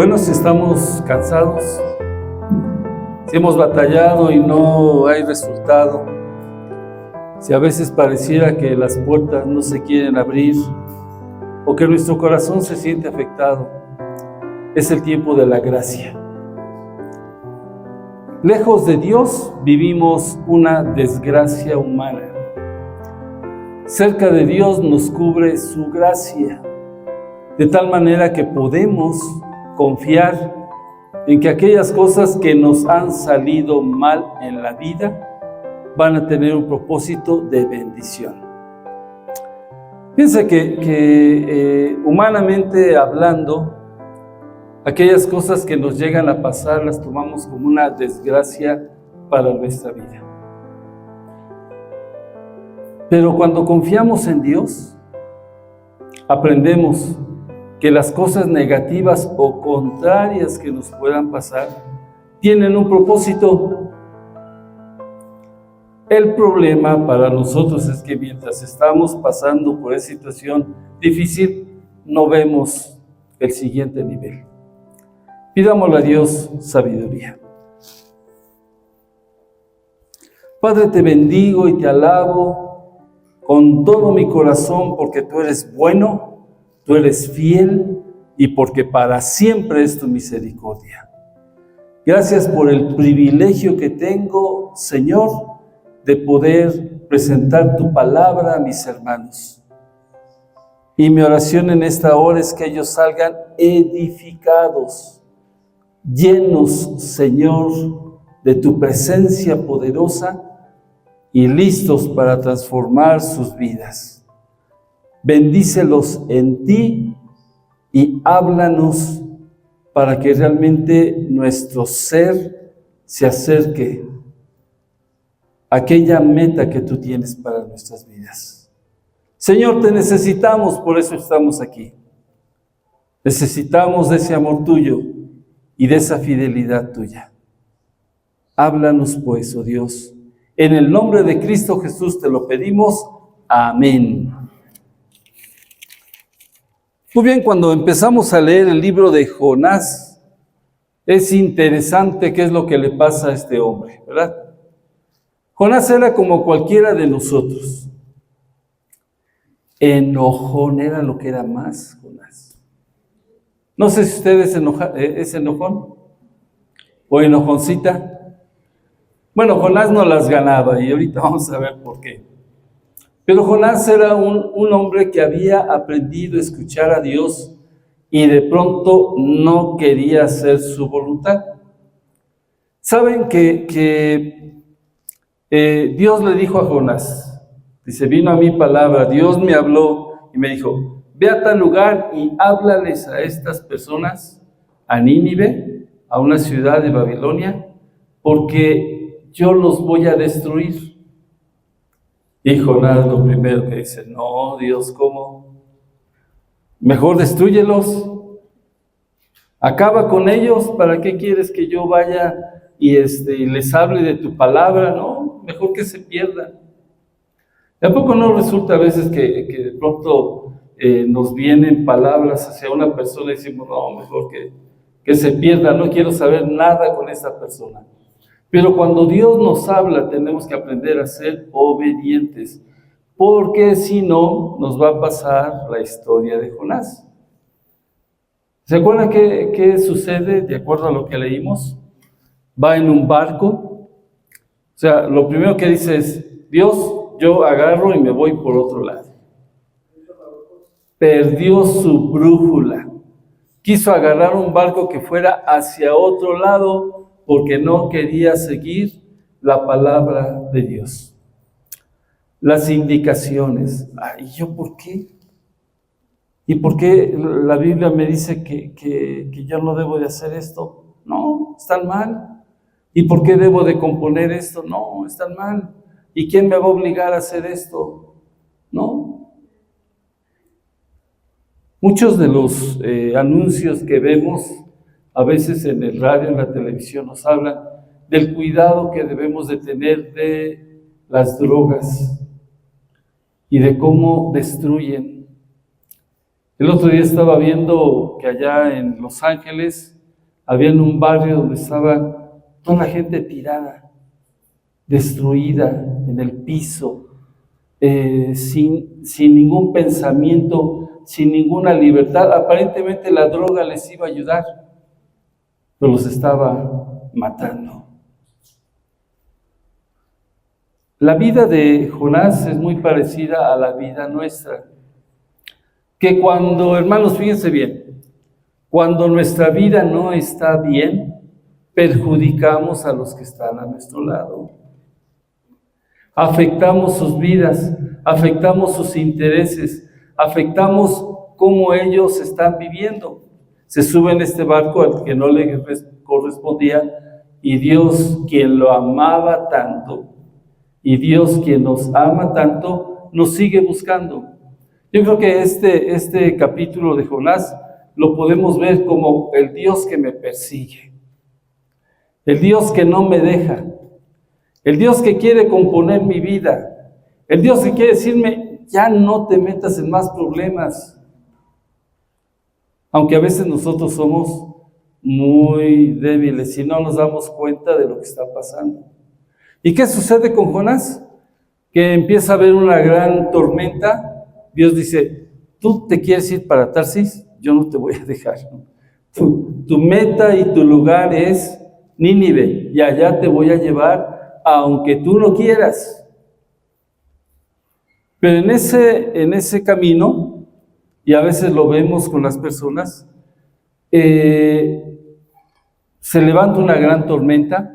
Bueno, si estamos cansados, si hemos batallado y no hay resultado, si a veces pareciera que las puertas no se quieren abrir o que nuestro corazón se siente afectado, es el tiempo de la gracia. Lejos de Dios vivimos una desgracia humana. Cerca de Dios nos cubre su gracia, de tal manera que podemos confiar en que aquellas cosas que nos han salido mal en la vida van a tener un propósito de bendición. Piensa que humanamente hablando, aquellas cosas que nos llegan a pasar las tomamos como una desgracia para nuestra vida. Pero cuando confiamos en Dios, aprendemos que las cosas negativas o contrarias que nos puedan pasar tienen un propósito. El problema para nosotros es que mientras estamos pasando por esa situación difícil, no vemos el siguiente nivel. Pidámosle a Dios sabiduría. Padre, te bendigo y te alabo con todo mi corazón porque tú eres bueno, tú eres fiel y porque para siempre es tu misericordia. Gracias por el privilegio que tengo, Señor, de poder presentar tu palabra a mis hermanos. Y mi oración en esta hora es que ellos salgan edificados, llenos, Señor, de tu presencia poderosa y listos para transformar sus vidas. Bendícelos en ti y háblanos para que realmente nuestro ser se acerque a aquella meta que tú tienes para nuestras vidas. Señor, te necesitamos, por eso estamos aquí. Necesitamos de ese amor tuyo y de esa fidelidad tuya. Háblanos pues, oh Dios. En el nombre de Cristo Jesús te lo pedimos. Amén. Muy bien, cuando empezamos a leer el libro de Jonás, es interesante qué es lo que le pasa a este hombre, ¿verdad? Jonás era como cualquiera de nosotros. Enojón era lo que era más Jonás. No sé si usted es enojón o enojoncita. Bueno, Jonás no las ganaba y ahorita vamos a ver por qué. Pero Jonás era un hombre que había aprendido a escuchar a Dios y de pronto no quería hacer su voluntad. Saben que Dios le dijo a Jonás, dice, vino a mi palabra, Dios me habló y me dijo, ve a tal lugar y háblales a estas personas, a Nínive, a una ciudad de Babilonia, porque yo los voy a destruir. Y Jonás lo primero que dice, no, Dios, ¿cómo? Mejor destrúyelos, acaba con ellos, ¿para qué quieres que yo vaya y les hable de tu palabra? No, mejor que se pierdan. Tampoco no resulta a veces que de pronto nos vienen palabras hacia una persona y decimos, no, mejor que se pierda, no quiero saber nada con esa persona. Pero cuando Dios nos habla, tenemos que aprender a ser obedientes, porque si no, nos va a pasar la historia de Jonás. ¿Se acuerdan qué sucede de acuerdo a lo que leímos? Va en un barco. O sea, lo primero que dice es, Dios, yo agarro y me voy por otro lado. Perdió su brújula. Quiso agarrar un barco que fuera hacia otro lado, porque no quería seguir la palabra de Dios. Las indicaciones. ¿Y yo por qué? ¿Y por qué la Biblia me dice que yo no debo de hacer esto? No, están mal. ¿Y por qué debo de componer esto? No, están mal. ¿Y quién me va a obligar a hacer esto? No. Muchos de los anuncios que vemos a veces en el radio, en la televisión, nos hablan del cuidado que debemos de tener de las drogas y de cómo destruyen. El otro día estaba viendo que allá en Los Ángeles había un barrio donde estaba toda la gente tirada, destruida en el piso, sin ningún pensamiento, sin ninguna libertad. Aparentemente la droga les iba a ayudar, pero los estaba matando. La vida de Jonás es muy parecida a la vida nuestra. Que cuando, hermanos, fíjense bien, cuando nuestra vida no está bien, perjudicamos a los que están a nuestro lado. Afectamos sus vidas, afectamos sus intereses, afectamos cómo ellos están viviendo. Se sube en este barco al que no le correspondía, y Dios, quien lo amaba tanto, y Dios, quien nos ama tanto, nos sigue buscando. Yo creo que este capítulo de Jonás lo podemos ver como el Dios que me persigue, el Dios que no me deja, el Dios que quiere componer mi vida, el Dios que quiere decirme, ya no te metas en más problemas. Aunque a veces nosotros somos muy débiles y no nos damos cuenta de lo que está pasando. ¿Y qué sucede con Jonás? Que empieza a haber una gran tormenta. Dios dice, ¿tú te quieres ir para Tarsis? Yo no te voy a dejar. Tu meta y tu lugar es Nínive, y allá te voy a llevar, aunque tú no quieras. Pero en ese camino, y a veces lo vemos con las personas, se levanta una gran tormenta.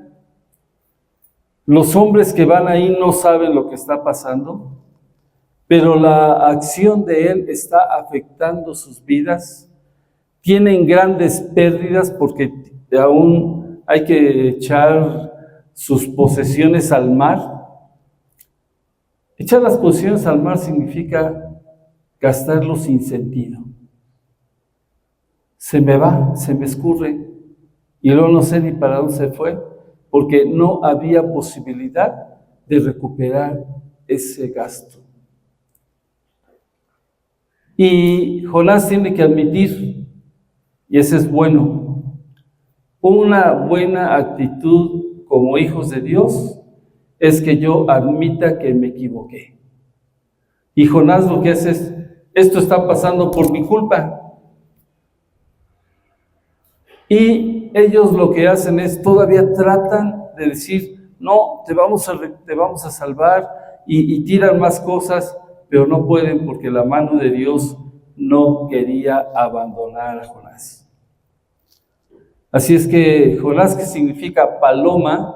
Los hombres que van ahí no saben lo que está pasando, pero la acción de él está afectando sus vidas. Tienen grandes pérdidas porque aún hay que echar sus posesiones al mar. Echar las posesiones al mar significa gastarlo sin sentido. Se me va, se me escurre, y luego no sé ni para dónde se fue, porque no había posibilidad de recuperar ese gasto. Y Jonás tiene que admitir, y ese es bueno, una buena actitud como hijos de Dios es que yo admita que me equivoqué. Y Jonás lo que hace es, esto está pasando por mi culpa. Y ellos lo que hacen es, todavía tratan de decir, no, te vamos a salvar, y tiran más cosas, pero no pueden porque la mano de Dios no quería abandonar a Jonás. Así es que Jonás, que significa paloma,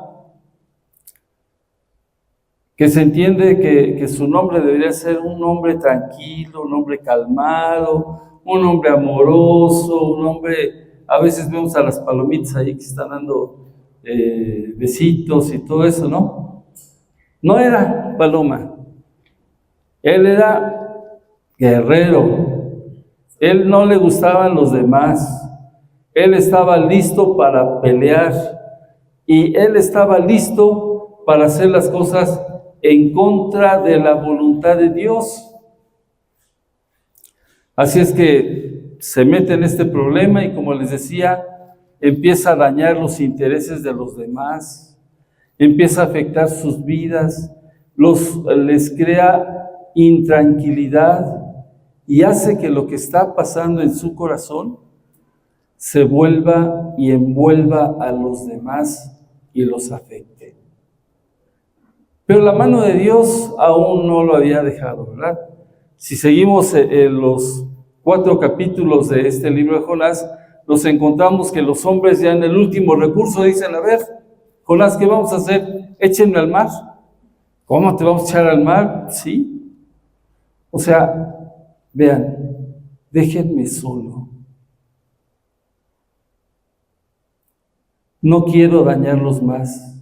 que se entiende que su nombre debería ser un nombre tranquilo, un hombre calmado, un hombre amoroso, un hombre, a veces vemos a las palomitas ahí que están dando besitos y todo eso, ¿no? No era paloma, él era guerrero, él no le gustaban los demás, él estaba listo para pelear, y él estaba listo para hacer las cosas en contra de la voluntad de Dios. Así es que se mete en este problema y, como les decía, empieza a dañar los intereses de los demás, empieza a afectar sus vidas, les crea intranquilidad y hace que lo que está pasando en su corazón se vuelva y envuelva a los demás y los afecte. Pero la mano de Dios aún no lo había dejado, ¿verdad? Si seguimos los 4 capítulos de este libro de Jonás, nos encontramos que los hombres ya en el último recurso dicen, a ver, Jonás, ¿qué vamos a hacer? Échenme al mar. ¿Cómo te vamos a echar al mar? Sí. O sea, vean, déjenme solo. No quiero dañarlos más.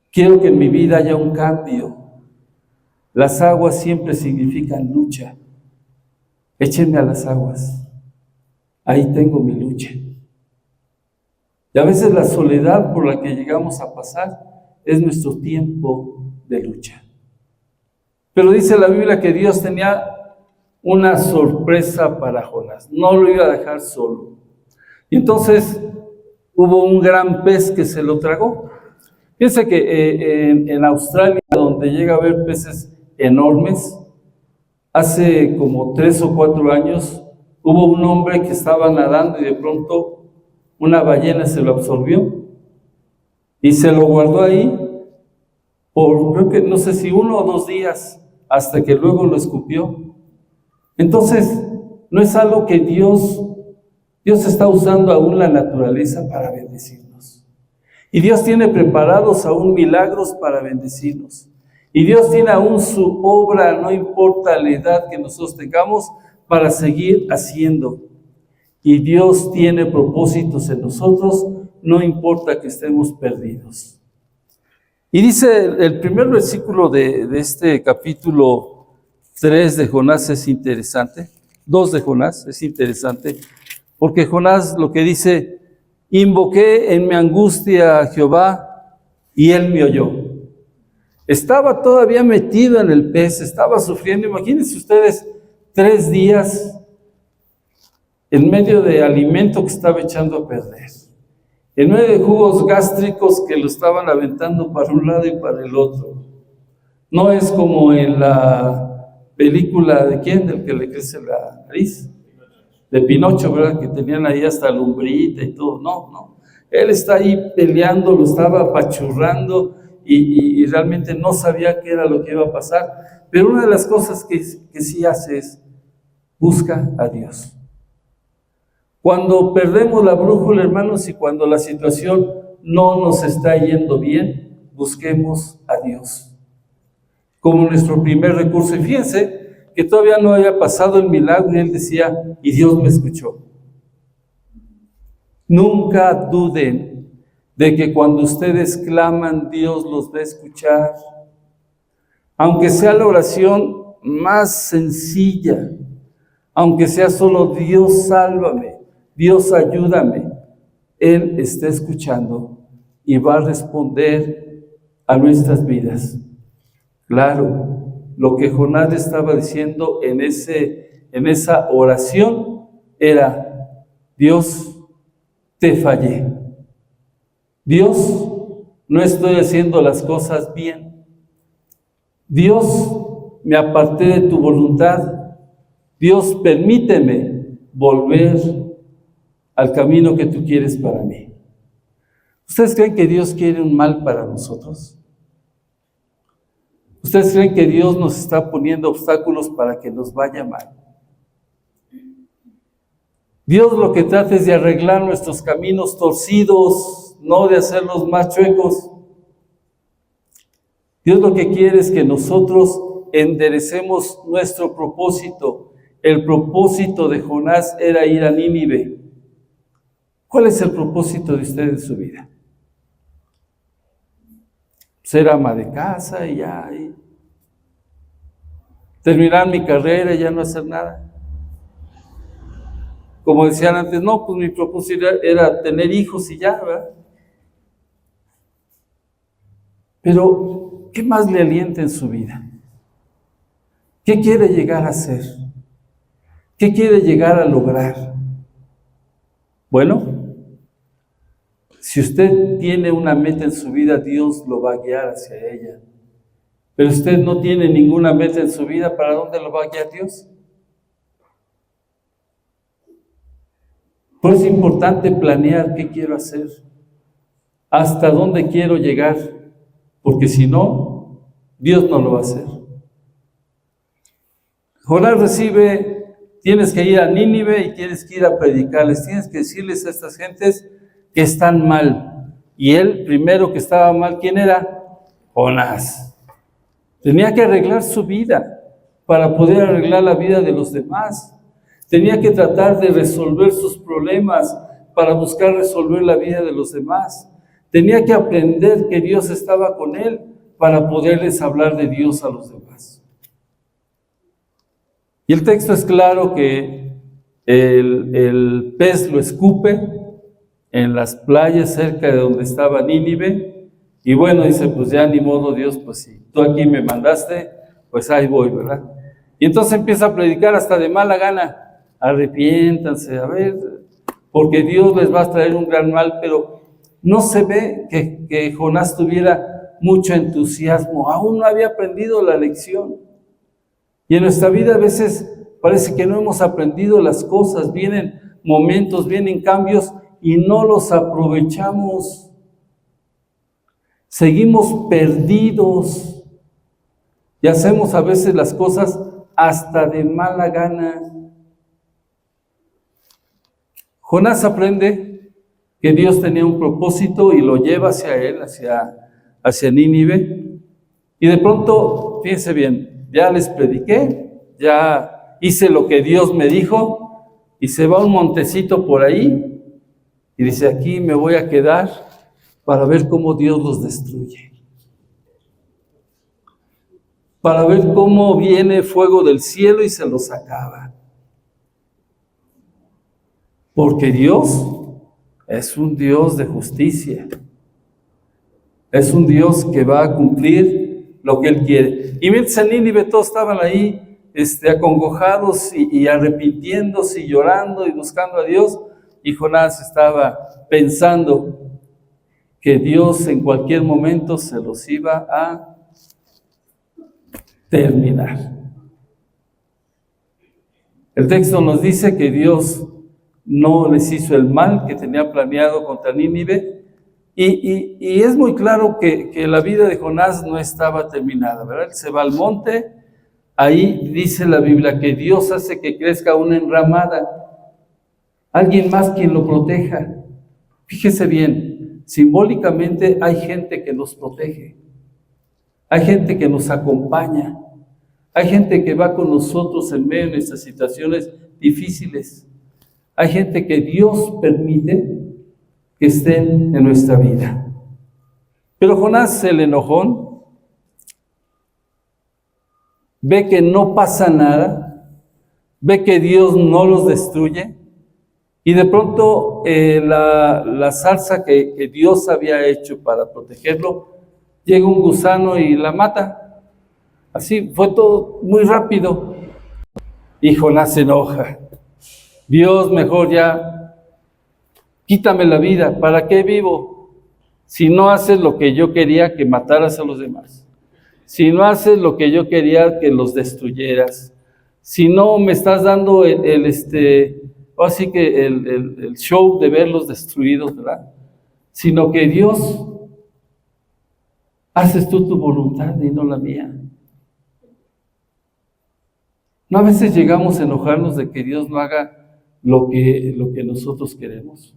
Quiero que en mi vida haya un cambio. Las aguas siempre significan lucha. Échenme a las aguas. Ahí tengo mi lucha. Y a veces la soledad por la que llegamos a pasar es nuestro tiempo de lucha. Pero dice la Biblia que Dios tenía una sorpresa para Jonás. No lo iba a dejar solo. Y entonces hubo un gran pez que se lo tragó. Fíjense que en Australia, donde llega a haber peces enormes, hace como 3 o 4 años, hubo un hombre que estaba nadando y de pronto una ballena se lo absorbió y se lo guardó ahí por, creo que no sé si 1 o 2 días, hasta que luego lo escupió. Entonces, no es algo que Dios está usando aún la naturaleza para bendecirnos. Y Dios tiene preparados aún milagros para bendecirnos. Y Dios tiene aún su obra, no importa la edad que nosotros tengamos, para seguir haciendo. Y Dios tiene propósitos en nosotros, no importa que estemos perdidos. Y dice el primer versículo de este capítulo 3 de Jonás es interesante, 2 de Jonás es interesante, porque Jonás lo que dice, invoqué en mi angustia a Jehová y él me oyó. Estaba todavía metido en el pez, estaba sufriendo. Imagínense ustedes 3 días en medio de alimento que estaba echando a perder, en medio de jugos gástricos que lo estaban aventando para un lado y para el otro. No es como en la película de ¿quién? Del que le crece la nariz, de Pinocho, ¿verdad? Que tenían ahí hasta lumbrita y todo. No. Él está ahí peleando, lo estaba apachurrando y realmente no sabía qué era lo que iba a pasar. Pero una de las cosas que sí hace es busca a Dios. Cuando perdemos la brújula, hermanos, y cuando la situación no nos está yendo bien, busquemos a Dios como nuestro primer recurso. Y fíjense que todavía no había pasado el milagro y él decía, y Dios me escuchó. Nunca duden de que cuando ustedes claman, Dios los va a escuchar. Aunque sea la oración más sencilla, aunque sea solo Dios sálvame, Dios ayúdame, Él está escuchando y va a responder a nuestras vidas. Claro, lo que Jonás estaba diciendo en esa oración era, Dios, te fallé. Dios, no estoy haciendo las cosas bien. Dios, me aparté de tu voluntad. Dios, permíteme volver al camino que tú quieres para mí. ¿Ustedes creen que Dios quiere un mal para nosotros? ¿Ustedes creen que Dios nos está poniendo obstáculos para que nos vaya mal? Dios lo que trata es de arreglar nuestros caminos torcidos, no de hacerlos más chuecos. Dios lo que quiere es que nosotros enderecemos nuestro propósito. El propósito de Jonás era ir a Nínive. ¿Cuál es el propósito de usted en su vida? Ser ama de casa y ya, y terminar mi carrera y ya no hacer nada. Como decían antes, no, pues mi propósito era tener hijos y ya, ¿verdad? Pero, ¿qué más le alienta en su vida? ¿Qué quiere llegar a ser? ¿Qué quiere llegar a lograr? Bueno, si usted tiene una meta en su vida, Dios lo va a guiar hacia ella. Pero usted no tiene ninguna meta en su vida, ¿para dónde lo va a guiar Dios? Por eso es importante planear qué quiero hacer, hasta dónde quiero llegar, porque si no, Dios no lo va a hacer. Jonás recibe, tienes que ir a Nínive y tienes que ir a predicarles, tienes que decirles a estas gentes que están mal. Y él, primero que estaba mal, ¿quién era? Jonás. Tenía que arreglar su vida para poder arreglar la vida de los demás. Tenía que tratar de resolver sus problemas para buscar resolver la vida de los demás. Tenía que aprender que Dios estaba con él para poderles hablar de Dios a los demás. Y el texto es claro que el pez lo escupe en las playas cerca de donde estaba Nínive. Y bueno, dice, pues ya ni modo Dios, pues si tú aquí me mandaste, pues ahí voy, ¿verdad? Y entonces empieza a predicar hasta de mala gana. Arrepiéntanse, a ver, porque Dios les va a traer un gran mal, pero no se ve que Jonás tuviera mucho entusiasmo. Aún no había aprendido la lección. Y en nuestra vida a veces parece que no hemos aprendido las cosas. Vienen momentos, vienen cambios y no los aprovechamos. Seguimos perdidos y hacemos a veces las cosas hasta de mala gana. Jonás aprende que Dios tenía un propósito y lo lleva hacia él, hacia Nínive. Y de pronto, fíjense bien, ya les prediqué, ya hice lo que Dios me dijo, y se va a un montecito por ahí y dice, aquí me voy a quedar para ver cómo Dios los destruye. Para ver cómo viene fuego del cielo y se los acaba. Porque Dios es un Dios de justicia. Es un Dios que va a cumplir lo que Él quiere. Y mientras en Nínive todos estaban ahí acongojados y arrepintiéndose y llorando y buscando a Dios, y Jonás estaba pensando que Dios en cualquier momento se los iba a terminar. El texto nos dice que Dios no les hizo el mal que tenía planeado contra Nínive, y es muy claro que la vida de Jonás no estaba terminada, ¿verdad? Él se va al monte, ahí dice la Biblia que Dios hace que crezca una enramada, alguien más quien lo proteja. Fíjese bien, simbólicamente hay gente que nos protege, hay gente que nos acompaña, hay gente que va con nosotros en medio de estas situaciones difíciles. Hay gente que Dios permite que estén en nuestra vida. Pero Jonás, el enojón, ve que no pasa nada, ve que Dios no los destruye, y de pronto la zarza que Dios había hecho para protegerlo, llega un gusano y la mata. Así fue todo muy rápido. Y Jonás se enoja. Dios, mejor ya, quítame la vida, ¿para qué vivo? Si no haces lo que yo quería, que mataras a los demás. Si no haces lo que yo quería, que los destruyeras. Si no me estás dando así que el show de verlos destruidos, ¿verdad? Sino que Dios, haces tú tu voluntad y no la mía. No, a veces llegamos a enojarnos de que Dios no haga lo que nosotros queremos.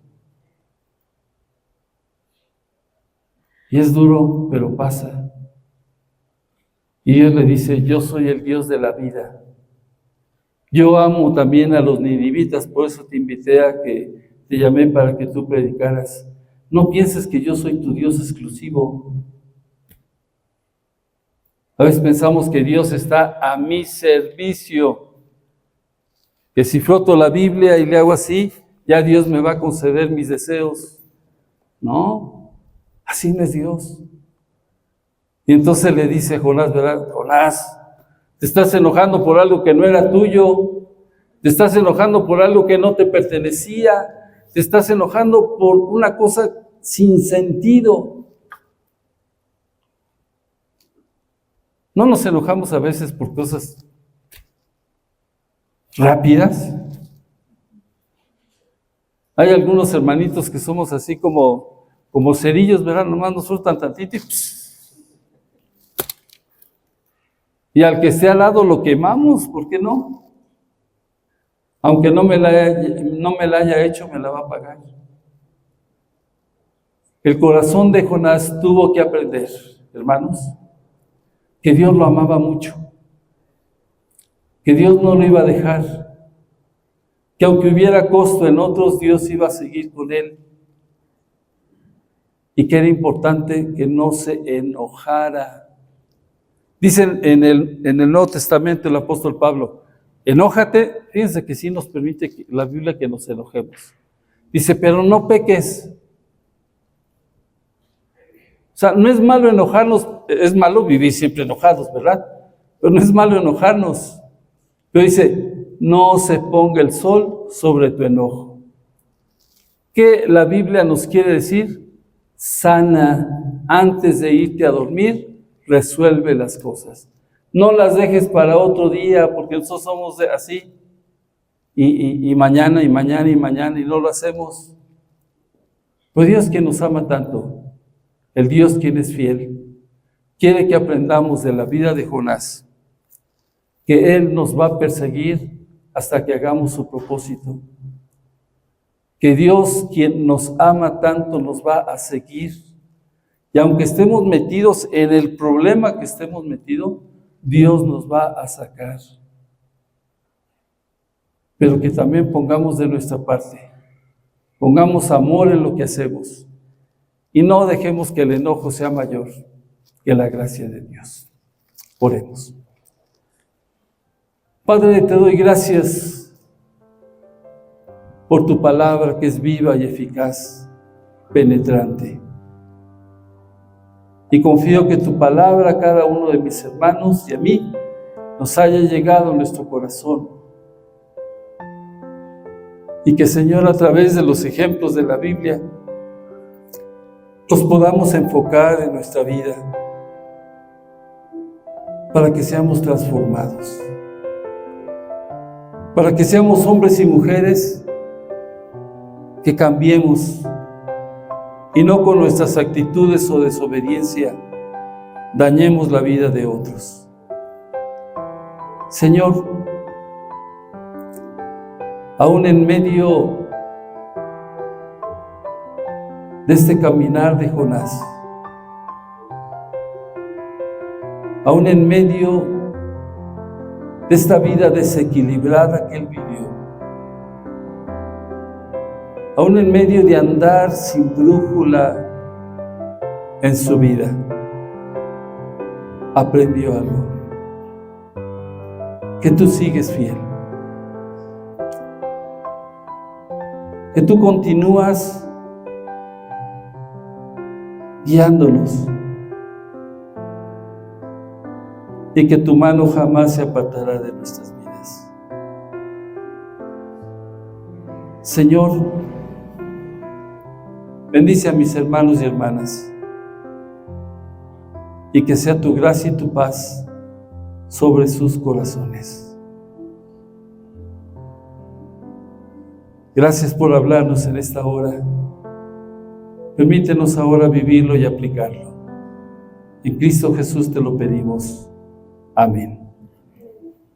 Y es duro, pero pasa. Y Dios le dice, yo soy el Dios de la vida. Yo amo también a los ninivitas, por eso te invité a que te llamé para que tú predicaras. No pienses que yo soy tu Dios exclusivo. A veces pensamos que Dios está a mi servicio, que si froto la Biblia y le hago así, ya Dios me va a conceder mis deseos. No, así no es Dios. Y entonces le dice Jonás, ¿verdad? Jonás, te estás enojando por algo que no era tuyo, te estás enojando por algo que no te pertenecía, te estás enojando por una cosa sin sentido. ¿No nos enojamos a veces por cosas rápidas? Hay algunos hermanitos que somos así como cerillos, ¿verdad? Nomás nos sueltan tantito y al que esté al lado lo quemamos, ¿por qué no? Aunque no me la haya hecho, me la va a pagar. El corazón de Jonás tuvo que aprender, hermanos, que Dios lo amaba mucho, que Dios no lo iba a dejar, que aunque hubiera costo en otros, Dios iba a seguir con él, y que era importante que no se enojara. Dicen en el Nuevo Testamento el apóstol Pablo, enójate, fíjense que sí nos permite la Biblia que nos enojemos. Dice, pero no peques. O sea, no es malo enojarnos, es malo vivir siempre enojados, ¿verdad? Pero no es malo enojarnos. Pero dice, no se ponga el sol sobre tu enojo. ¿Qué la Biblia nos quiere decir? Sana, antes de irte a dormir, resuelve las cosas. No las dejes para otro día, porque nosotros somos así. Y mañana, y mañana, y mañana, y no lo hacemos. Pues Dios, quien nos ama tanto, el Dios quien es fiel, quiere que aprendamos de la vida de Jonás, que Él nos va a perseguir hasta que hagamos su propósito. Que Dios, quien nos ama tanto, nos va a seguir. Y aunque estemos metidos en el problema que estemos metidos, Dios nos va a sacar. Pero que también pongamos de nuestra parte. Pongamos amor en lo que hacemos. Y no dejemos que el enojo sea mayor que la gracia de Dios. Oremos. Padre, te doy gracias por tu palabra que es viva y eficaz, penetrante. Y confío que tu palabra a cada uno de mis hermanos y a mí nos haya llegado a nuestro corazón. Y que, Señor, a través de los ejemplos de la Biblia, los podamos enfocar en nuestra vida para que seamos transformados, para que seamos hombres y mujeres que cambiemos y no con nuestras actitudes o desobediencia dañemos la vida de otros. Señor, aún en medio de este caminar de Jonás, aún en medio de esta vida desequilibrada que él vivió, aún en medio de andar sin brújula en su vida, aprendió algo, que tú sigues fiel, que tú continúas guiándonos y que tu mano jamás se apartará de nuestras vidas. Señor, bendice a mis hermanos y hermanas y que sea tu gracia y tu paz sobre sus corazones. Gracias por hablarnos en esta hora. Permítenos ahora vivirlo y aplicarlo. En Cristo Jesús te lo pedimos. Amén.